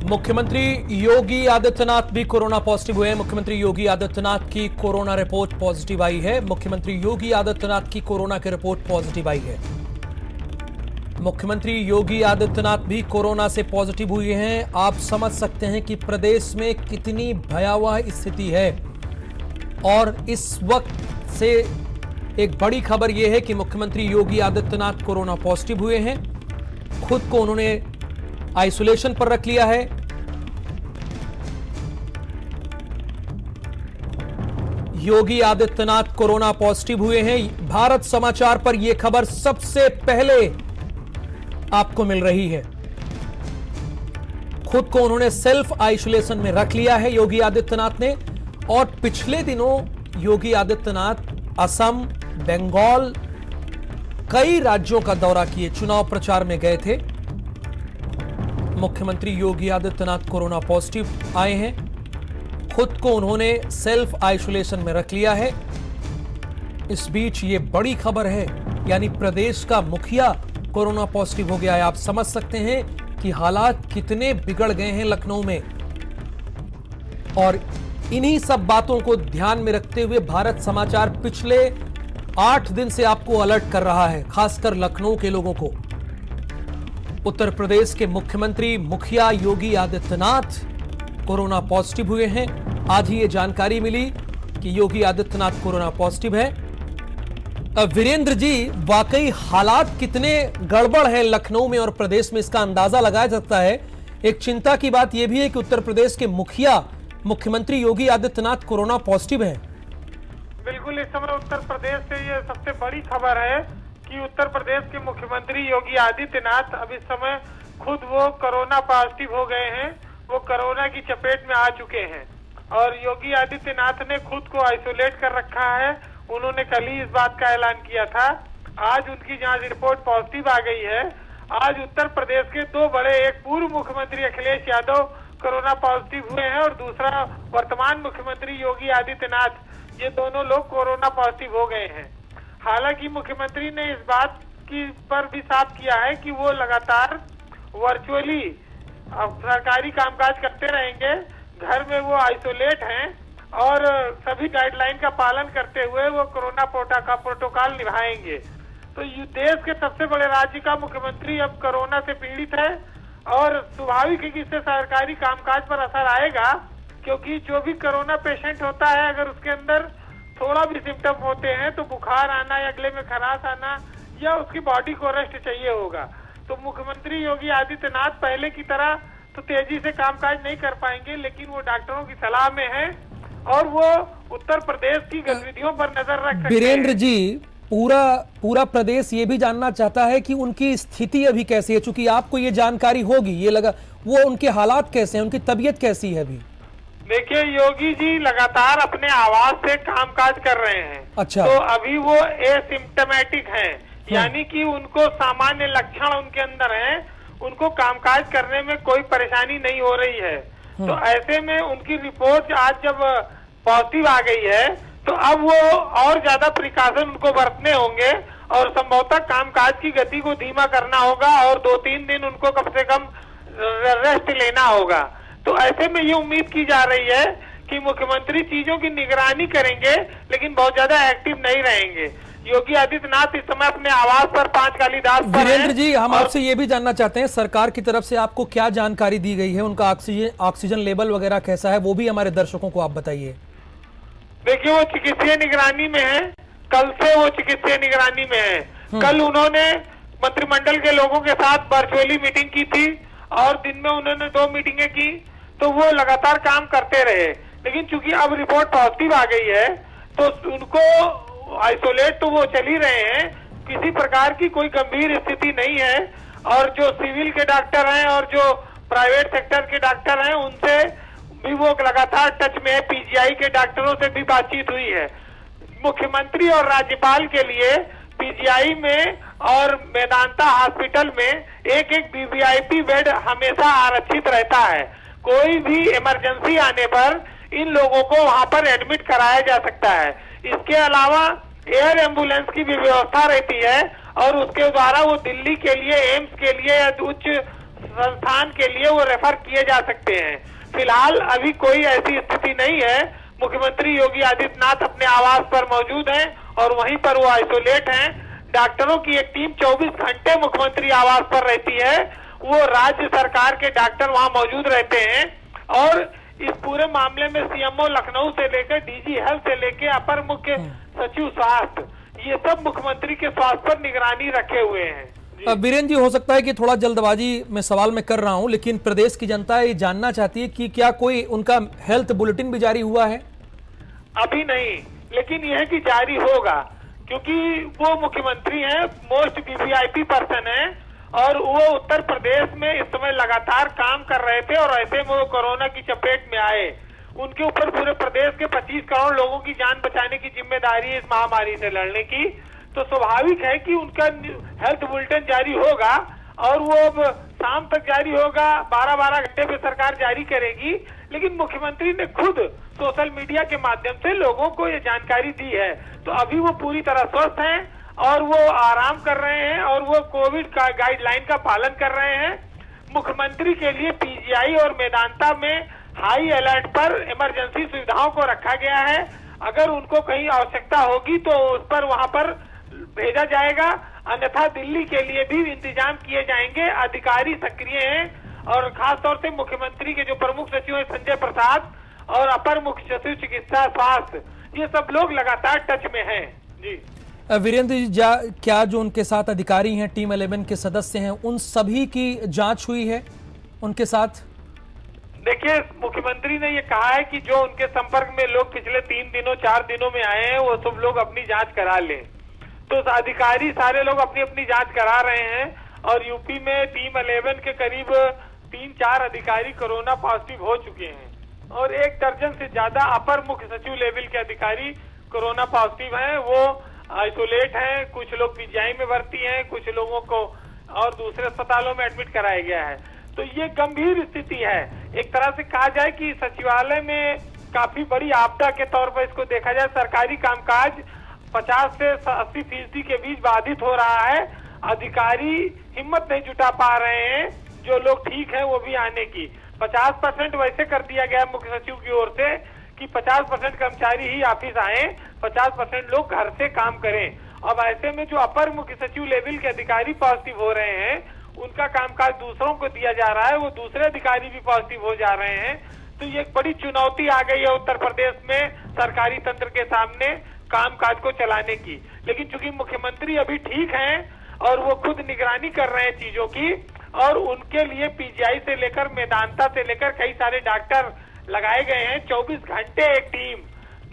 मुख्यमंत्री योगी आदित्यनाथ भी corona positive हुए हैं। मुख्यमंत्री योगी आदित्यनाथ की कोरोना रिपोर्ट पॉजिटिव आई है। मुख्यमंत्री योगी आदित्यनाथ की कोरोना की रिपोर्ट पॉजिटिव आई है। मुख्यमंत्री योगी आदित्यनाथ भी कोरोना से पॉजिटिव हुए हैं। आप समझ सकते हैं कि प्रदेश में कितनी भयावह स्थिति है। और इस वक्त से एक बड़ी खबर यह है कि मुख्यमंत्री योगी आदित्यनाथ कोरोना पॉजिटिव हुए हैं। खुद को उन्होंने आइसोलेशन पर रख लिया है। योगी आदित्यनाथ कोरोना पॉजिटिव हुए हैं। भारत समाचार पर यह खबर सबसे पहले आपको मिल रही है। खुद को उन्होंने सेल्फ आइसोलेशन में रख लिया है योगी आदित्यनाथ ने। और पिछले दिनों योगी आदित्यनाथ असम, बंगाल, कई राज्यों का दौरा किए, चुनाव प्रचार में गए थे। मुख्यमंत्री योगी आदित्यनाथ कोरोना पॉजिटिव आए हैं। खुद को उन्होंने सेल्फ आइसोलेशन में रख लिया है। इस बीच ये बड़ी खबर है, यानी प्रदेश का मुखिया कोरोना पॉजिटिव हो गया है। आप समझ सकते हैं कि हालात कितने बिगड़ गए हैं लखनऊ में। और इन्हीं सब बातों को ध्यान में रखते हुए भारत समाचार पिछले 8 दिन से आपको अलर्ट कर रहा है, खासकर लखनऊ के लोगों को। उत्तर प्रदेश के मुख्यमंत्री मुखिया योगी आदित्यनाथ कोरोना पॉजिटिव हुए हैं। आज ही ये जानकारी मिली कि योगी आदित्यनाथ कोरोना पॉजिटिव है। वीरेंद्र जी, वाकई हालात कितने गड़बड़ है लखनऊ में और प्रदेश में, इसका अंदाजा लगाया जाता है। एक चिंता की बात यह भी है कि उत्तर प्रदेश के मुखिया मुख्यमंत्री योगी आदित्यनाथ कोरोना पॉजिटिव है। बिल्कुल, इस समय उत्तर प्रदेश से ये सबसे बड़ी खबर है कि उत्तर प्रदेश के मुख्यमंत्री योगी आदित्यनाथ अब इस समय खुद वो कोरोना पॉजिटिव हो गए हैं। वो कोरोना की चपेट में आ चुके हैं और योगी आदित्यनाथ ने खुद को आइसोलेट कर रखा है। उन्होंने कल ही इस बात का ऐलान किया था। आज उनकी जांच रिपोर्ट पॉजिटिव आ गई है। आज उत्तर प्रदेश के दो बड़े, एक पूर्व मुख्यमंत्री अखिलेश यादव कोरोना पॉजिटिव हुए हैं और दूसरा वर्तमान मुख्यमंत्री योगी आदित्यनाथ, ये दोनों लोग कोरोना पॉजिटिव हो गए हैं। हालांकि मुख्यमंत्री ने इस बात की पर भी साफ किया है कि वो लगातार वर्चुअली सरकारी कामकाज करते रहेंगे। घर में वो आइसोलेट हैं और सभी गाइडलाइन का पालन करते हुए वो कोरोना प्रोटोकॉल निभाएंगे। तो देश के सबसे बड़े राज्य का मुख्यमंत्री अब कोरोना से पीड़ित है और स्वाभाविक है कि इससे सरकारी कामकाज पर असर आएगा, क्योंकि जो भी कोरोना पेशेंट होता है, अगर उसके अंदर थोड़ा भी सिम्टम होते हैं तो बुखार आना या गले में खराश आना या उसकी बॉडी को रेस्ट चाहिए होगा। तो मुख्यमंत्री योगी आदित्यनाथ पहले की तरह तो तेजी से कामकाज नहीं कर पाएंगे, लेकिन वो डॉक्टरों की सलाह में हैं और वो उत्तर प्रदेश की गतिविधियों पर नजर रख सकते हैं। वीरेंद्र जी, पूरा प्रदेश ये भी जानना चाहता है कि उनकी स्थिति अभी कैसी है, चूंकि आपको ये जानकारी होगी, ये लगा वो उनके हालात कैसे हैं, उनकी तबीयत कैसी है अभी? देखिए, योगी जी लगातार अपने आवाज से कामकाज कर रहे हैं। अच्छा। तो अभी वो एसिम्प्टोमेटिक हैं, यानी कि उनको सामान्य लक्षण उनके अंदर हैं, उनको कामकाज करने में कोई परेशानी नहीं हो रही है। तो ऐसे में उनकी रिपोर्ट आज जब पॉजिटिव आ गई है तो अब वो और ज्यादा प्रिकॉशन उनको बरतने होंगे और संभवतः कामकाज की गति को धीमा करना होगा और 2-3 दिन उनको कम से कम रेस्ट लेना होगा। तो ऐसे में ये उम्मीद की जा रही है कि मुख्यमंत्री चीजों की निगरानी करेंगे, लेकिन बहुत ज्यादा एक्टिव नहीं रहेंगे। योगी आदित्यनाथ इस समय अपने आवास पर 5 कालीदास पर हैं। वीरेंद्र जी, हम आपसे ये भी जानना चाहते हैं, सरकार की तरफ से आपको क्या जानकारी दी गई है, उनका ऑक्सीजन लेवल वगैरह कैसा है, वो भी हमारे दर्शकों को आप बताइए। देखिए, वो चिकित्सीय निगरानी में है। कल से वो चिकित्सीय निगरानी में है। कल उन्होंने मंत्रिमंडल के लोगों के साथ वर्चुअली मीटिंग की थी और दिन में उन्होंने 2 मीटिंगें की। तो वो लगातार काम करते रहे, लेकिन चूंकि अब रिपोर्ट पॉजिटिव आ गई है तो उनको आइसोलेट तो वो चल ही रहे हैं। किसी प्रकार की कोई गंभीर स्थिति नहीं है और जो सिविल के डॉक्टर हैं और जो प्राइवेट सेक्टर के डॉक्टर हैं उनसे भी वो लगातार टच में है। पीजीआई के डॉक्टरों से भी बातचीत हुई है। मुख्यमंत्री और राज्यपाल के लिए पीजीआई में और मेदांता हॉस्पिटल में एक वीवीआईपी बेड हमेशा आरक्षित रहता है। कोई भी इमरजेंसी आने पर इन लोगों को वहां पर एडमिट कराया जा सकता है। इसके अलावा एयर एम्बुलेंस की भी व्यवस्था रहती है और उसके द्वारा वो दिल्ली के लिए, एम्स के लिए या उच्च संस्थान के लिए वो रेफर किए जा सकते हैं। फिलहाल अभी कोई ऐसी स्थिति नहीं है। मुख्यमंत्री योगी आदित्यनाथ अपने आवास पर मौजूद हैं और वहीं पर वो आइसोलेट हैं। डॉक्टरों की एक टीम 24 घंटे मुख्यमंत्री आवास पर रहती है। वो राज्य सरकार के डॉक्टर वहां मौजूद रहते हैं और इस पूरे मामले में सीएमओ लखनऊ से लेकर डीजी हेल्थ से लेकर अपर मुख्य सचिव स्वास्थ्य, ये सब मुख्यमंत्री के स्वास्थ्य पर निगरानी रखे हुए हैं। वीरेंद्र जी, हो सकता है कि थोड़ा जल्दबाजी में सवाल मैं कर रहा हूं, लेकिन प्रदेश की जनता ये जानना चाहती है कि क्या कोई उनका हेल्थ बुलेटिन भी जारी हुआ है? अभी नहीं, लेकिन यह कि जारी होगा, क्योंकि वो मुख्यमंत्री हैं, मोस्ट वीवीआईपी पर्सन हैं और वो उत्तर प्रदेश में इस समय लगातार काम कर रहे थे और ऐसे में वो कोरोना की चपेट में आए। उनके ऊपर पूरे प्रदेश के 25 करोड़ लोगों की जान बचाने की जिम्मेदारी है इस महामारी से लड़ने की। तो स्वाभाविक है कि उनका हेल्थ बुलेटिन जारी होगा और वो अब शाम तक जारी होगा। 12-12 घंटे पे सरकार जारी करेगी, लेकिन मुख्यमंत्री ने खुद सोशल मीडिया के माध्यम से लोगों को ये जानकारी दी है। तो अभी वो पूरी तरह स्वस्थ हैं और वो आराम कर रहे हैं और वो कोविड का गाइडलाइन का पालन कर रहे हैं। मुख्यमंत्री के लिए पीजीआई और मेदांता में हाई अलर्ट पर इमरजेंसी सुविधाओं को रखा गया है। अगर उनको कहीं आवश्यकता होगी तो उस पर वहां पर भेजा जाएगा, अन्यथा दिल्ली के लिए भी इंतजाम किए जाएंगे। अधिकारी सक्रिय हैं और खास तौर से मुख्यमंत्री के जो प्रमुख सचिव हैं संजय प्रसाद और अपर मुख्य सचिव चिकित्सा स्वास्थ्य, ये सब लोग लगातार टच में हैं। जी वीरेंद्र जी, क्या जो उनके साथ अधिकारी हैं, टीम 11 के सदस्य हैं, उन सभी की जांच हुई है उनके साथ? देखिए, मुख्यमंत्री ने ये कहा है कि जो उनके संपर्क में लोग पिछले 3 दिनों 4 दिनों में आए हैं वो सब लोग अपनी जांच करा लें। तो अधिकारी सारे लोग अपनी अपनी जांच करा रहे हैं और यूपी में टीम 11 के करीब 3-4 अधिकारी कोरोना पॉजिटिव हो चुके हैं और 1 दर्जन से ज्यादा अपर मुख्य सचिव लेवल के अधिकारी कोरोना पॉजिटिव हैं। वो आइसोलेट हैं, कुछ लोग पीजीआई में भर्ती हैं, कुछ लोगों को और दूसरे अस्पतालों में एडमिट कराया गया है। तो ये गंभीर स्थिति है। एक तरह से कहा जाए कि सचिवालय में काफी बड़ी आपदा के तौर पर इसको देखा जाए। सरकारी कामकाज 50 से 80% के बीच बाधित हो रहा है। अधिकारी हिम्मत नहीं जुटा पा रहे हैं, जो लोग ठीक है वो भी आने की। 50% वैसे कर दिया गया मुख्य सचिव की ओर से कि 50% कर्मचारी ही ऑफिस आए, 50% लोग घर से काम करें। अब ऐसे में जो अपर मुख्य सचिव लेवल के अधिकारी पॉजिटिव हो रहे हैं, उनका कामकाज दूसरों को दिया जा रहा है, वो दूसरे अधिकारी भी पॉजिटिव हो जा रहे हैं। तो ये एक बड़ी चुनौती आ गई है उत्तर प्रदेश में सरकारी तंत्र के सामने कामकाज को चलाने की। लेकिन चूंकि मुख्यमंत्री अभी ठीक हैं और वो खुद निगरानी कर रहे हैं चीजों की, और उनके लिए पीजीआई से लेकर मेदांता से लेकर कई सारे डॉक्टर लगाए गए हैं। 24 घंटे एक टीम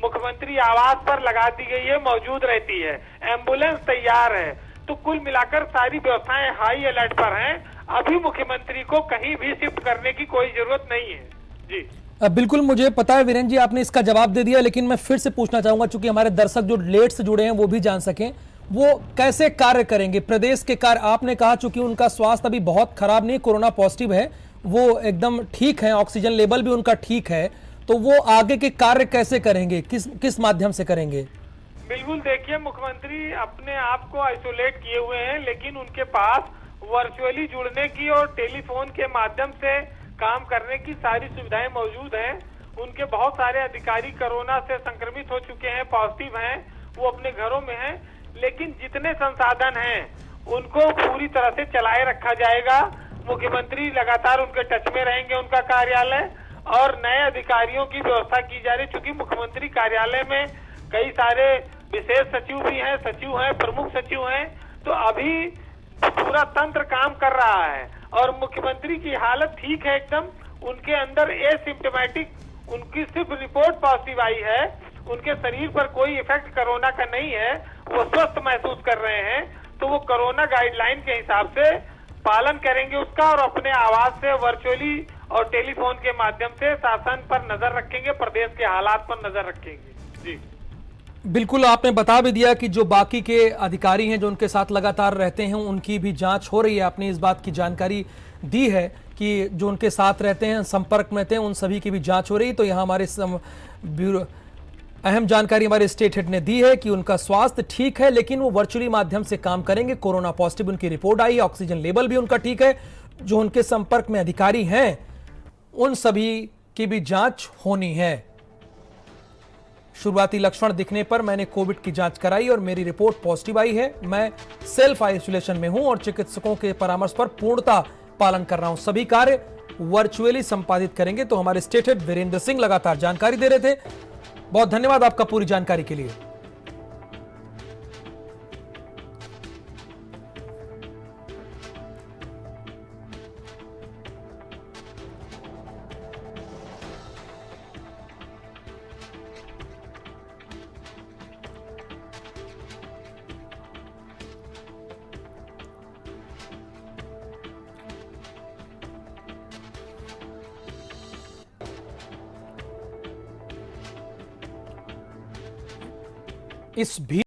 मुख्यमंत्री आवास पर लगा दी गई है, मौजूद रहती है, एम्बुलेंस तैयार है। तो कुल मिलाकर सारी व्यवस्थाएं हाई अलर्ट पर हैं। अभी मुख्यमंत्री को कहीं भी शिफ्ट करने की कोई जरूरत नहीं है। जी बिल्कुल, मुझे पता है वीरेंद्र जी, आपने इसका जवाब दे दिया, लेकिन मैं फिर से पूछना चाहूंगा, चूंकि हमारे दर्शक जो लेट से जुड़े हैं वो भी जान सकें, वो कैसे कार्य करेंगे प्रदेश के कार्य। आपने कहा चूंकि उनका स्वास्थ्य अभी बहुत खराब नहीं, कोरोना पॉजिटिव है, वो एकदम ठीक है, ऑक्सीजन लेवल भी उनका ठीक है, तो वो आगे के कार्य कैसे करेंगे, किस माध्यम से करेंगे? बिल्कुल, देखिए, मुख्यमंत्री अपने आप को आइसोलेट किए हुए हैं, लेकिन उनके पास वर्चुअली जुड़ने की और टेलीफोन के माध्यम से काम करने की सारी सुविधाएं मौजूद हैं। उनके बहुत सारे अधिकारी कोरोना से संक्रमित हो चुके हैं, पॉजिटिव हैं, वो अपने घरों में हैं। लेकिन जितने संसाधन हैं उनको पूरी तरह से चलाए रखा जाएगा। मुख्यमंत्री लगातार उनके टच में रहेंगे, उनका कार्यालय, और नए अधिकारियों की व्यवस्था की जा रही है। चूंकि मुख्यमंत्री कार्यालय में कई सारे विशेष सचिव भी हैं, सचिव हैं, प्रमुख सचिव हैं, तो अभी पूरा तंत्र काम कर रहा है और मुख्यमंत्री की हालत ठीक है एकदम। उनके अंदर एसिम्प्टोमेटिक, उनकी सिर्फ रिपोर्ट पॉजिटिव आई है, उनके शरीर पर कोई इफेक्ट कोरोना का नहीं है, वो स्वस्थ महसूस कर रहे हैं। तो वो कोरोना गाइडलाइन के हिसाब से पालन करेंगे उसका और अपने आवाज से वर्चुअली और टेलीफोन के माध्यम से शासन पर नजर रखेंगे, प्रदेश के हालात पर नजर रखेंगे। जी बिल्कुल, आपने बता भी दिया कि जो बाकी के अधिकारी हैं जो उनके साथ लगातार रहते हैं उनकी भी जांच हो रही है। आपने इस बात की जानकारी दी है कि जो उनके साथ रहते हैं, संपर्क में रहते हैं, उन सभी की भी जांच हो रही है। तो यहाँ हमारे ब्यूरो अहम जानकारी हमारे स्टेट हेड ने दी है कि उनका स्वास्थ्य ठीक है, लेकिन वो वर्चुअली माध्यम से काम करेंगे। कोरोना पॉजिटिव उनकी रिपोर्ट आई, ऑक्सीजन लेवल भी उनका ठीक है, जो उनके संपर्क में अधिकारी हैं उन सभी की भी जांच होनी है। शुरुआती लक्षण दिखने पर मैंने कोविड की जांच कराई और मेरी रिपोर्ट पॉजिटिव आई है। मैं सेल्फ आइसोलेशन में हूं और चिकित्सकों के परामर्श पर पूर्णतः पालन कर रहा हूं। सभी कार्य वर्चुअली संपादित करेंगे। तो हमारे स्टेट हेड वीरेंद्र सिंह लगातार जानकारी दे रहे थे। बहुत धन्यवाद आपका पूरी जानकारी के लिए। इस भी